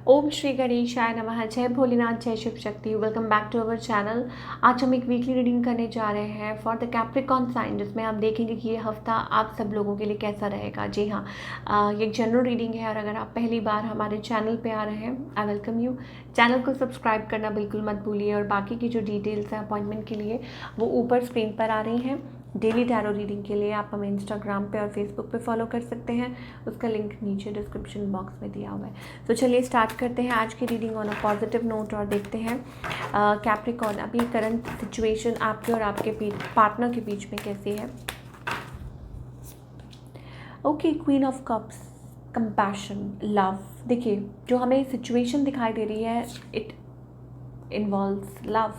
ओम श्री गणेशाय नमः। जय भोलेनाथ, जय Shiv Shakti. Welcome back to our channel. आज हम एक वीकली रीडिंग करने जा रहे हैं फॉर द कैप्रिकॉन साइन, जिसमें आप देखेंगे कि ये हफ्ता आप सब लोगों के लिए कैसा रहेगा। जी हाँ, ये एक जनरल रीडिंग है और अगर आप पहली बार हमारे चैनल पे आ रहे हैं, आई वेलकम यू। चैनल को सब्सक्राइब करना बिल्कुल मत भूलिए और बाकी की जो डिटेल्स हैं अपॉइंटमेंट के लिए वो ऊपर स्क्रीन पर आ रही हैं। डेली टैरो रीडिंग के लिए आप हमें इंस्टाग्राम पे और फेसबुक पे फॉलो कर सकते हैं, उसका लिंक नीचे डिस्क्रिप्शन बॉक्स में दिया हुआ है। तो चलिए स्टार्ट करते हैं आज की reading on a positive note और देखते हैं कैप्रिकॉन अभी करंट सिचुएशन आपके और आपके पार्टनर के बीच में कैसी है। Okay, queen of cups, compassion, love. देखिए, जो हमें सिचुएशन दिखाई दे रही है it involves love.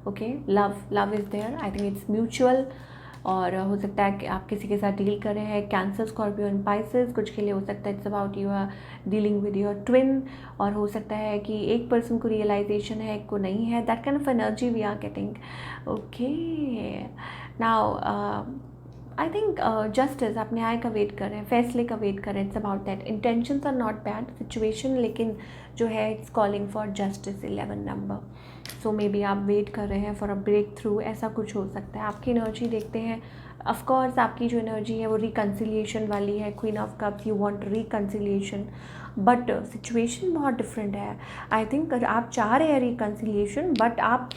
Okay, love is there. I think it's mutual और हो सकता है कि आप किसी के साथ डील कर रहे हैं, कैंसर, स्कॉर्पियो एंड पाइसेस। कुछ के लिए हो सकता है it's about you are dealing with your twin, और हो सकता है कि एक पर्सन को रियलाइजेशन है, एक को नहीं है। That kind of energy we are getting. Okay, now I think justice, आप न्याय का वेट कर रहे हैं, फैसले का वेट कर रहे हैं। It's about that. Intentions are not bad, situation लेकिन जो है it's calling for justice, 11 number. So maybe आप वेट कर रहे हैं फॉर अ ब्रेक थ्रू, ऐसा कुछ हो सकता है। आपकी एनर्जी देखते हैं। ऑफकोर्स आपकी जो एनर्जी है वो रिकन्सिलिएशन वाली है। Queen of cups, you want reconciliation, but situation बहुत डिफरेंट है। आई थिंक आप चाह रहे हैं रिकन्सिलिएशन, बट आप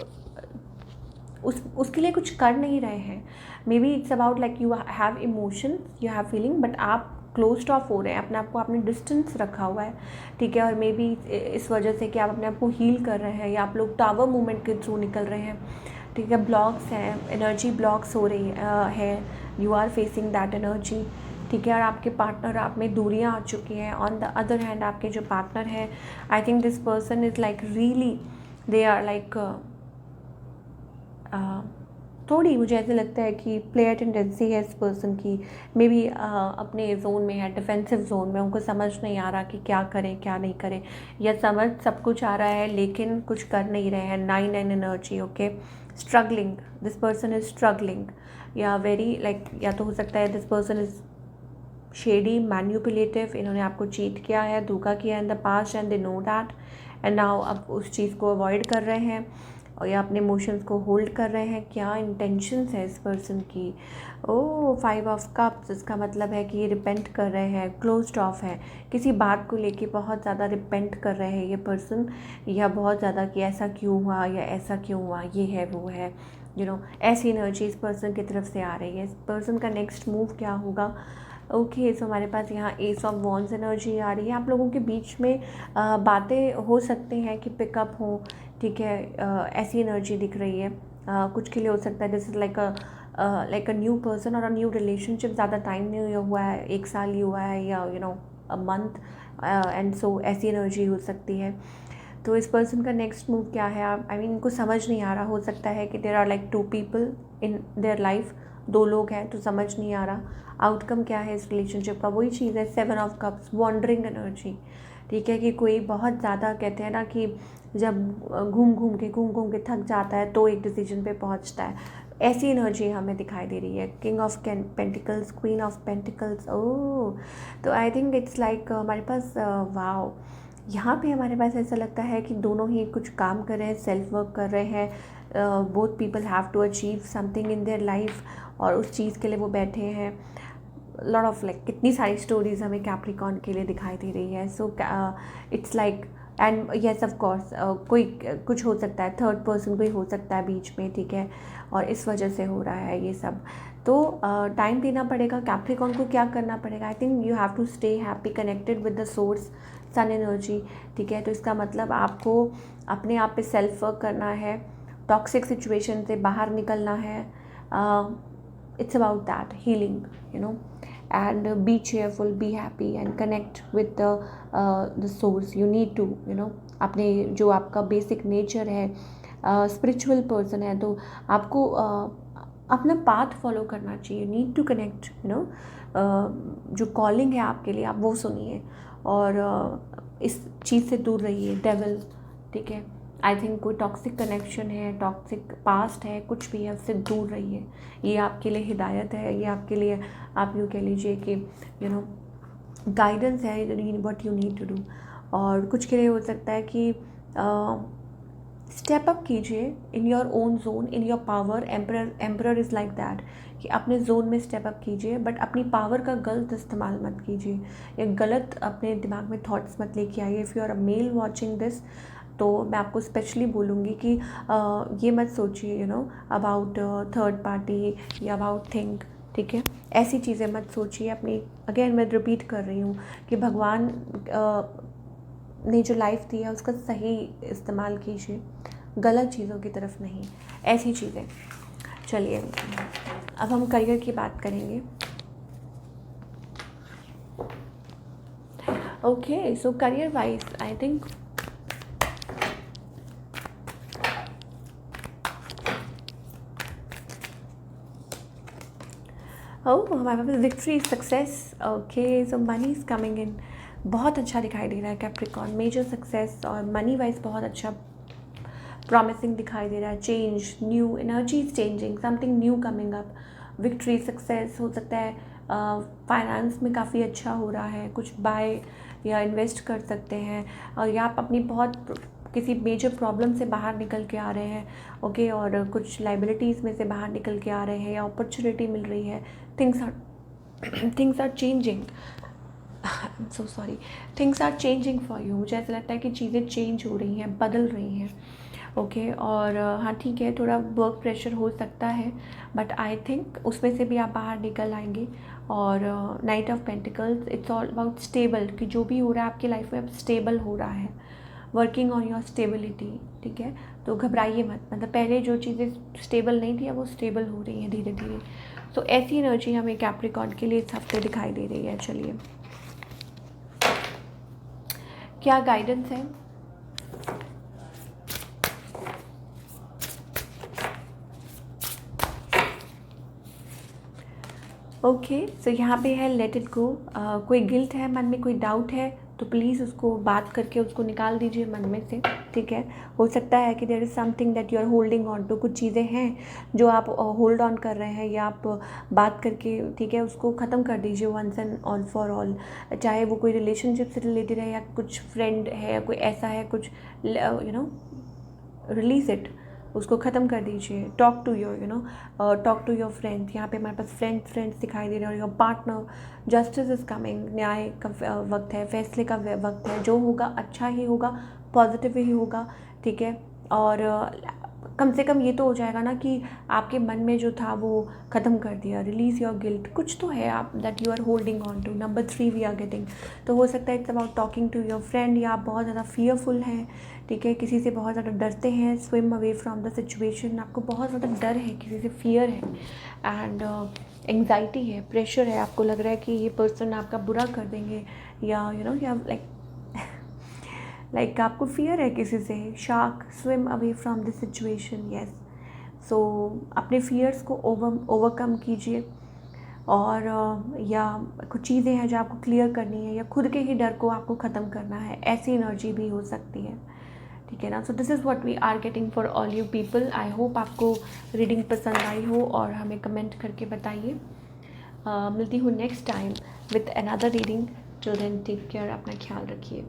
उसके लिए कुछ कर नहीं रहे हैं। May be it's about like you have emotion, you have feeling, but आप क्लोज्ड ऑफ हो रहे हैं, अपने आप को आपने डिस्टेंस रखा हुआ है। ठीक है, और मे बी इस वजह से कि आप अपने आप को हील कर रहे हैं या आप लोग टावर मूवमेंट के थ्रू निकल रहे हैं। ठीक है, ब्लॉक्स हैं, एनर्जी ब्लॉक्स हो रही है, you are facing that energy. ठीक है, और आपके पार्टनर आप में दूरियां आ चुकी हैं। ऑन द अदर हैंड आपके जो पार्टनर हैं, I think this person is like really, they are like थोड़ी, मुझे ऐसे लगता है कि प्लेयर टेंडेंसी है इस पर्सन की। मे बी अपने जोन में है, डिफेंसिव जोन में, उनको समझ नहीं आ रहा कि क्या करें क्या नहीं करें, या समझ सब कुछ आ रहा है लेकिन कुछ कर नहीं रहे हैं। 9 energy. Okay, struggling, this person is struggling, या वेरी लाइक, या तो हो सकता है this person is shady, manipulative. इन्होंने आपको चीट किया है, धोखा किया in the past and they know that, and now अब उस चीज़ को अवॉइड कर रहे हैं और या अपने इमोशंस को होल्ड कर रहे हैं। क्या इंटेंशंस है इस पर्सन की? ओ 5 ऑफ कप्स, इसका मतलब है कि ये रिपेंट कर रहे हैं, क्लोज्ड ऑफ है, किसी बात को लेके बहुत ज़्यादा रिपेंट कर रहे हैं ये पर्सन, या बहुत ज़्यादा कि ऐसा क्यों हुआ या ऐसा क्यों हुआ, ये है वो है, ऐसी एनर्जी इस पर्सन की तरफ से आ रही है। इस पर्सन का नेक्स्ट मूव क्या होगा? ओके, सो हमारे पास यहाँ एस ऑफ वॉन्ड्स एनर्जी आ रही है। आप लोगों के बीच में बातें हो सकती हैं कि पिकअप हो। ठीक है, ऐसी एनर्जी दिख रही है। कुछ के लिए हो सकता है this is like a new person और अ न्यू रिलेशनशिप। ज़्यादा टाइम नहीं हुआ है, 1 साल ही हुआ है, या अ मंथ, एंड सो ऐसी एनर्जी हो सकती है। तो इस पर्सन का नेक्स्ट मूव क्या है? आई मीन इनको समझ नहीं आ रहा। हो सकता है कि there are like 2 people in their life, 2 लोग हैं, तो समझ नहीं आ रहा आउटकम क्या है इस रिलेशनशिप का। वही चीज़ है 7 ऑफ कप्स, वॉन्डरिंग एनर्जी। ठीक है, कि कोई बहुत ज़्यादा, कहते हैं ना कि जब घूम घूम के थक जाता है तो एक डिसीजन पे पहुंचता है, ऐसी एनर्जी हमें दिखाई दे रही है। King of pentacles, queen of pentacles. Oh, तो आई थिंक इट्स लाइक हमारे पास वाओ, यहाँ पे हमारे पास ऐसा लगता है कि दोनों ही कुछ काम कर रहे हैं, सेल्फ वर्क कर रहे हैं। Both people have to achieve something in their life, और उस चीज़ के लिए वो बैठे हैं। लॉट ऑफ लाइक कितनी सारी स्टोरीज हमें कैप्रिकॉन के लिए दिखाई दे रही है। So it's like, and yes of course कोई कुछ हो सकता है, थर्ड पर्सन कोई हो सकता है बीच में। ठीक है, और इस वजह से हो रहा है ये सब। तो टाइम देना पड़ेगा कैप्रिकॉन को। क्या करना पड़ेगा? I think you have to stay happy, connected with the source, sun energy. ठीक है, तो इसका मतलब आपको अपने आप पे सेल्फ वर्क करना है, टॉक्सिक सिचुएशन से बाहर निकलना है। It's about that healing, and be cheerful, be happy and connect with the source. You need to, अपने जो आपका बेसिक नेचर है, स्पिरिचुअल पर्सन है, तो आपको अपना पाथ फॉलो करना चाहिए। नीड टू कनेक्ट, जो कॉलिंग है आपके लिए, आप वो सुनिए और इस चीज़ से दूर रहिए, डेविल। ठीक है, आई थिंक कोई टॉक्सिक कनेक्शन है, टॉक्सिक पास्ट है, कुछ भी है, उससे दूर रहिए। ये आपके लिए हिदायत है, ये आपके लिए, आप यूँ कह लीजिए कि गाइडेंस है, what you need to do. और कुछ के लिए हो सकता है कि स्टेप अप कीजिए in your own zone, in your power. Emperor is like that कि अपने जोन में स्टेप अप कीजिए, बट अपनी पावर का गलत इस्तेमाल मत कीजिए या गलत अपने दिमाग में थॉट्स मत लेके आइए। If you are a male watching this, तो मैं आपको स्पेशली बोलूँगी कि ये मत सोचिए अबाउट थर्ड पार्टी या अबाउट थिंक, ठीक है, ऐसी चीज़ें मत सोचिए अपनी। अगेन मैं रिपीट कर रही हूँ कि भगवान ने जो लाइफ दी है उसका सही इस्तेमाल कीजिए, गलत चीज़ों की तरफ नहीं, ऐसी चीज़ें। चलिए अब हम करियर की बात करेंगे। Okay, so career wise I think हमारे पास victory, success. Okay, so money is coming in, बहुत अच्छा दिखाई दे रहा है कैप्रिकॉर्न, मेजर सक्सेस और मनी वाइज बहुत अच्छा प्रॉमिसिंग दिखाई दे रहा है। Change, new energy is changing, something new coming up. Victory, success हो सकता है, फाइनेंस में काफ़ी अच्छा हो रहा है, कुछ बाय या इन्वेस्ट कर सकते हैं, और या आप अपनी बहुत किसी मेजर प्रॉब्लम से बाहर निकल के आ रहे हैं, ओके, और कुछ लाइबिलिटीज़ में से बाहर निकल के आ रहे हैं या अपॉर्चुनिटी मिल रही है। Things are changing, so sorry, things are changing for you. मुझे ऐसा लगता है कि चीज़ें चेंज हो रही हैं, बदल रही हैं, ओके। और हाँ ठीक है, थोड़ा वर्क प्रेशर हो सकता है, बट आई थिंक उसमें से भी आप बाहर निकल आएंगे। और night of pentacles, it's all about stable, कि जो भी हो रहा है आपकी लाइफ में अब स्टेबल हो रहा है, वर्किंग ऑन योर स्टेबिलिटी, ठीक है। तो घबराइए मत, मतलब पहले जो चीज़ें स्टेबल नहीं थी अब वो स्टेबल हो रही हैं धीरे धीरे। तो ऐसी एनर्जी हमें कैप्रिकॉर्न के लिए इस हफ्ते दिखाई दे रही है। चलिए क्या गाइडेंस है? ओके, सो यहाँ पे है लेट इट गो। कोई गिल्ट है मन में, कोई डाउट है तो प्लीज़ उसको बात करके उसको निकाल दीजिए मन में से, ठीक है। हो सकता है कि there is something that you are holding on to, कुछ चीज़ें हैं जो आप होल्ड ऑन कर रहे हैं, या आप बात करके, ठीक है, उसको ख़त्म कर दीजिए once and all for all. चाहे वो कोई रिलेशनशिप से रिलेटेड है या कुछ फ्रेंड है या कोई ऐसा है, कुछ रिलीज़ इट, उसको ख़त्म कर दीजिए। Talk to your friends. यहाँ पे हमारे पास फ्रेंड्स दिखाई दे रहे हैं, और your partner. Justice is coming, न्याय का वक्त है, फैसले का वक्त है। जो होगा अच्छा ही होगा, पॉजिटिव ही होगा, ठीक है। और कम से कम ये तो हो जाएगा ना कि आपके मन में जो था वो ख़त्म कर दिया। रिलीज़ योर गिल्ट, कुछ तो है आप that you are holding on to. Number 3 we are getting, तो हो सकता है it's about talking to your friend, या आप बहुत ज़्यादा फियरफुल हैं, ठीक है, किसी से बहुत ज़्यादा डरते हैं। Swim away from the situation, आपको बहुत ज़्यादा डर है, किसी से फियर है, एंड एंग्जाइटी है, प्रेशर है। आपको लग रहा है कि ये पर्सन आपका बुरा कर देंगे, या या लाइक आपको फियर है किसी से। Shark, swim away from this situation, yes. So अपने फियर्स को ओवरकम कीजिए, और या कुछ चीज़ें हैं जो आपको क्लियर करनी है, या खुद के ही डर को आपको ख़त्म करना है, ऐसी एनर्जी भी हो सकती है, ठीक है ना। So this is what we are getting for all you people. I hope आपको रीडिंग पसंद आई हो, और हमें कमेंट करके बताइए। मिलती हूँ next time with another reading. Till then take care, अपना ख्याल रखिए।